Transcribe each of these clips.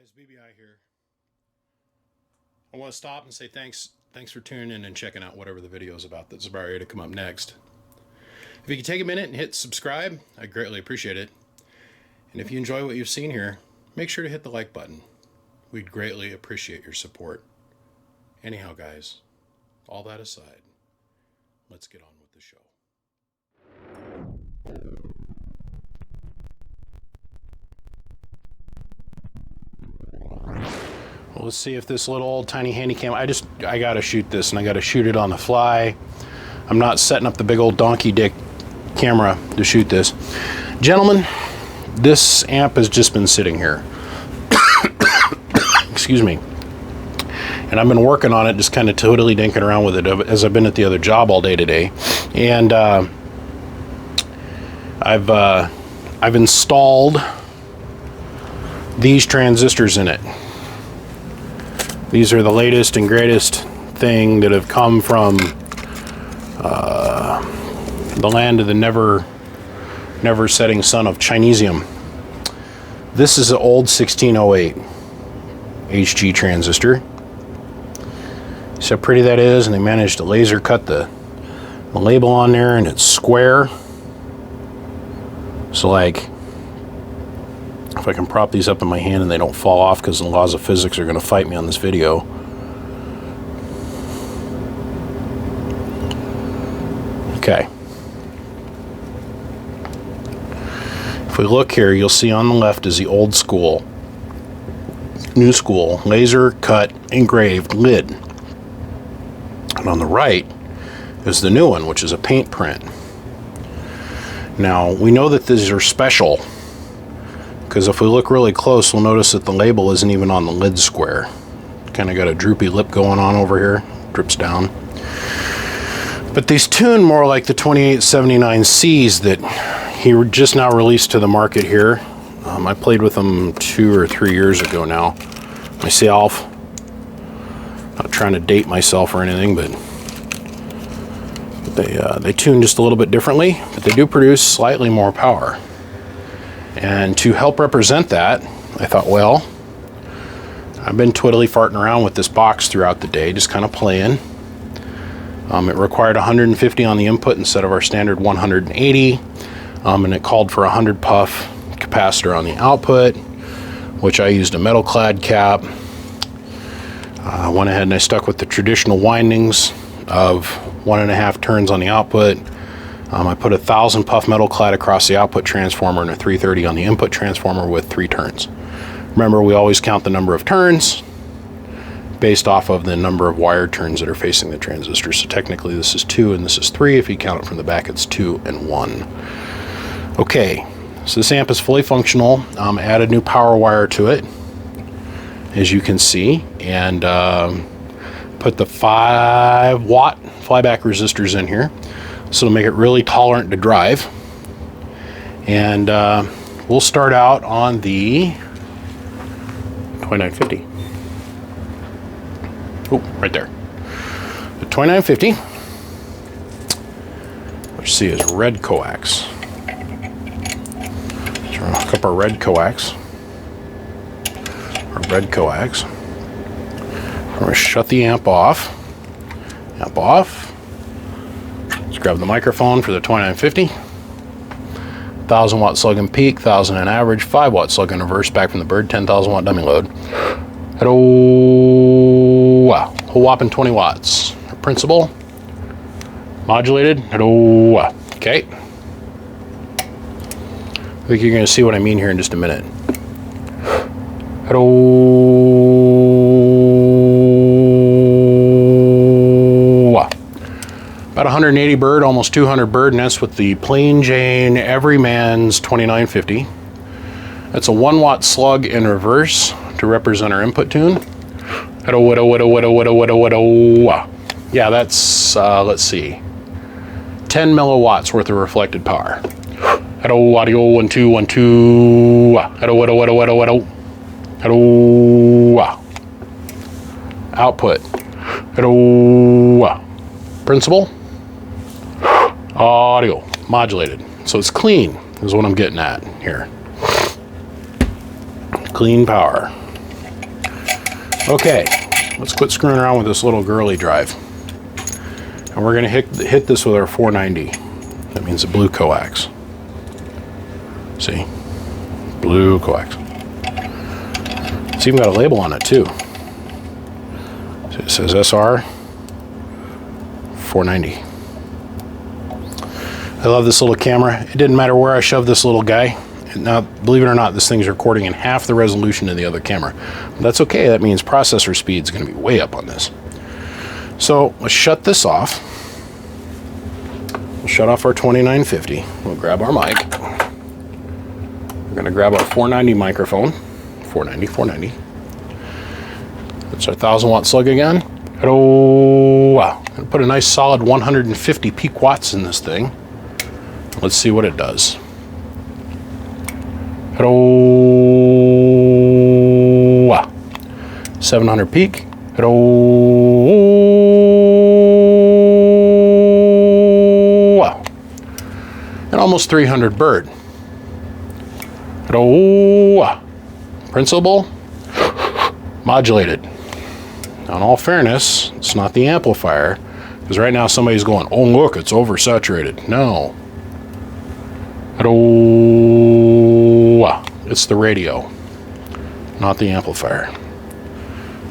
guys, BBI here. I want to stop and say thanks for tuning in and checking out whatever the video is about that's about ready to come up next. If you could take a minute and hit subscribe, I'd greatly appreciate it. And if you enjoy what you've seen here, make sure to hit the like button. We'd greatly appreciate your support. Anyhow, guys, all that aside, let's get on with the show. Well, let's see if this little old tiny handy cam, I gotta shoot this, and I gotta shoot it on the fly. I'm not setting up the big old donkey dick camera to shoot this. Gentlemen, this amp has just been sitting here. Excuse me. And I've been working on it, just kind of totally dinking around with it as I've been at the other job all day today. And I've installed these transistors in it. These are the latest and greatest thing that have come from the land of the never setting sun of Chinesium. This is an old 1608 HG transistor. See how pretty that is, and they managed to laser cut the label on there, and it's square. So like, if I can prop these up in my hand and they don't fall off, because the laws of physics are going to fight me on this video. Okay. If we look here, you'll see on the left is the old school, new school, laser cut engraved lid. And on the right is the new one, which is a paint print. Now, we know that these are special, because if we look really close, we'll notice that the label isn't even on the lid square. Kind of got a droopy lip going on over here, drips down. But these tune more like the 2879Cs that he just now released to the market here. I played with them 2 or 3 years ago now myself. Not trying to date myself or anything, but they tune just a little bit differently, but they do produce slightly more power. And to help represent that, I thought, well, I've been twiddly farting around with this box throughout the day, just kind of playing. It required 150 on the input instead of our standard 180, and it called for a 100 puff capacitor on the output, which I used a metal clad cap. I went ahead and I stuck with the traditional windings of 1.5 turns on the output. I put a 1,000 puff metal clad across the output transformer and a 330 on the input transformer with 3 turns. Remember, we always count the number of turns based off of the number of wire turns that are facing the transistor. So technically this is 2 and this is 3. If you count it from the back, it's 2 and 1. Okay, so this amp is fully functional. Added new power wire to it, as you can see, and put the 5 watt flyback resistors in here, so to make it really tolerant to drive. And we'll start out on the 2950. Oh, right there. The 2950, which you see is red coax. Turn hook up our red coax. Our red coax. We're going to shut the amp off. Amp off. Let's grab the microphone for the 2950. 1,000 watt slug and peak, 1,000 and average, 5 watt slug and reverse back from the bird, 10,000 watt dummy load. Hello, wow, whole whopping 20 watts. Our principal, modulated, hello, okay. I think you're going to see what I mean here in just a minute. Hello, about 180 bird, almost 200 bird, and that's with the plain Jane Everyman's 2950. That's a 1 watt slug in reverse to represent our input tune. Yeah, that's, let's see, 10 milliwatts worth of reflected power. Audio 1 2 1 2. Output. Principal. Audio modulated. So it's clean, is what I'm getting at here. Clean power. Okay, let's quit screwing around with this little girly drive. And we're gonna hit this with our 490. That means a blue coax. See? Blue coax. It's even got a label on it too. So it says SR 490. I love this little camera. It didn't matter where I shoved this little guy. Now, believe it or not, this thing's recording in half the resolution of the other camera. But that's okay. That means processor speed is going to be way up on this. So let's shut this off. We'll shut off our 2950. We'll grab our mic. We're going to grab our 490 microphone. 490. That's our 1000-watt slug again. Hello. Wow. I'm going to put a nice solid 150 peak watts in this thing. Let's see what it does. Hello. 700 peak. Hello. Wow. And almost 300 bird. Hello. Principal. Modulated. Now, in all fairness, it's not the amplifier, because right now somebody's going, oh look, it's oversaturated. No. Hello. It's the radio, not the amplifier.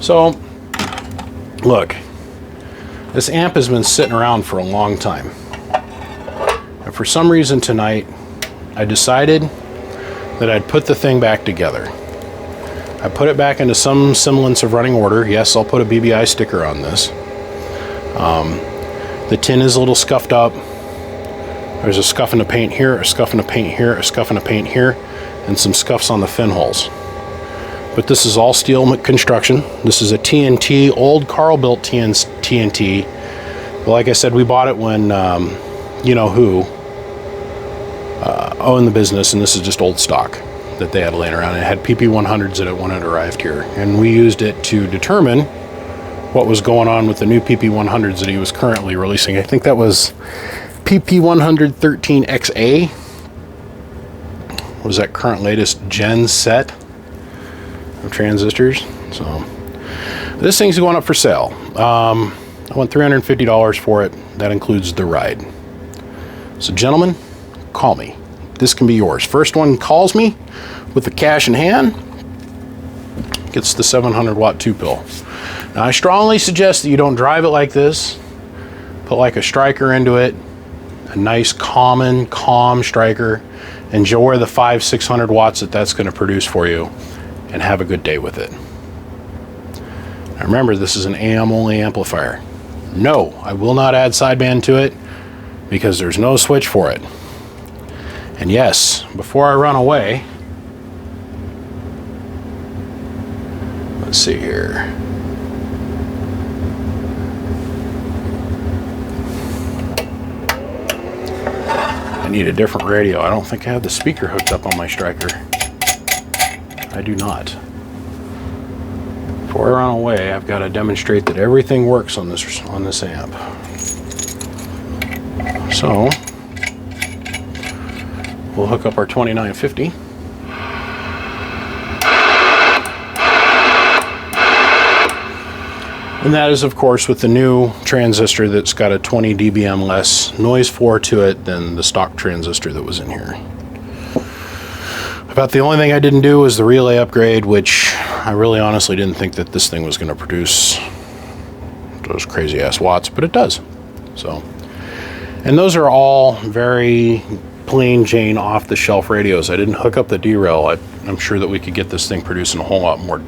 So, look, this amp has been sitting around for a long time. And for some reason tonight, I decided that I'd put the thing back together. I put it back into some semblance of running order. Yes, I'll put a BBI sticker on this. The tin is a little scuffed up. There's a scuff in the paint here, a scuff in the paint here, a scuff in the paint here, and some scuffs on the fin holes. But this is all steel construction. This is a TnT, old Carl built TnT. But like I said, we bought it when you know who owned the business, and this is just old stock that they had laying around. It had PP100s in it when it arrived here, and we used it to determine what was going on with the new PP100s that he was currently releasing. I think that was PP113XA was that current latest gen set of transistors. So this thing's going up for sale. I want $350 for it. That includes the ride. So gentlemen, call me. This can be yours. First one calls me with the cash in hand gets the 700-watt 2-pill. Now I strongly suggest that you don't drive it like this. Put like a striker into it, a nice calm striker. Enjoy the 500-600 watts that's going to produce for you, and have a good day with it. Now remember, this is an AM only amplifier. No, I will not add sideband to it because there's no switch for it. And yes, before I run away, let's see here. I need a different radio. I don't think I have the speaker hooked up on my striker. I do not. Before I run away, I've got to demonstrate that everything works on this amp. So we'll hook up our 2950. And that is, of course, with the new transistor that's got a 20 dBm less noise floor to it than the stock transistor that was in here. About the only thing I didn't do was the relay upgrade, which I really honestly didn't think that this thing was going to produce those crazy ass watts, but it does. So, and those are all very plain Jane off the shelf radios. I didn't hook up the derail. I'm sure that we could get this thing producing a whole lot more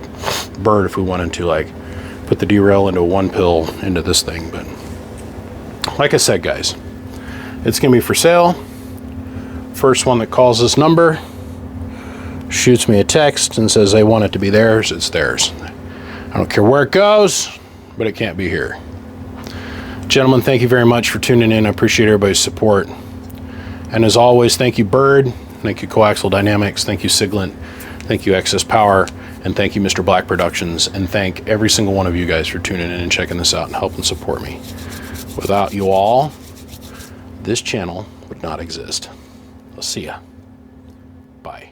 bird if we wanted to, like, put the derail into a 1-pill into this thing. But like I said, guys, it's gonna be for sale. First one that calls this number shoots me a text and says they want it to be theirs, it's theirs. I don't care where it goes, but it can't be here. Gentlemen, thank you very much for tuning in. I appreciate everybody's support. And as always, thank you Bird, thank you Coaxial Dynamics, thank you Siglent, thank you Excess Power, and thank you Mr. Black Productions, and thank every single one of you guys for tuning in and checking this out and helping support me. Without you all, this channel would not exist. I'll see ya. Bye.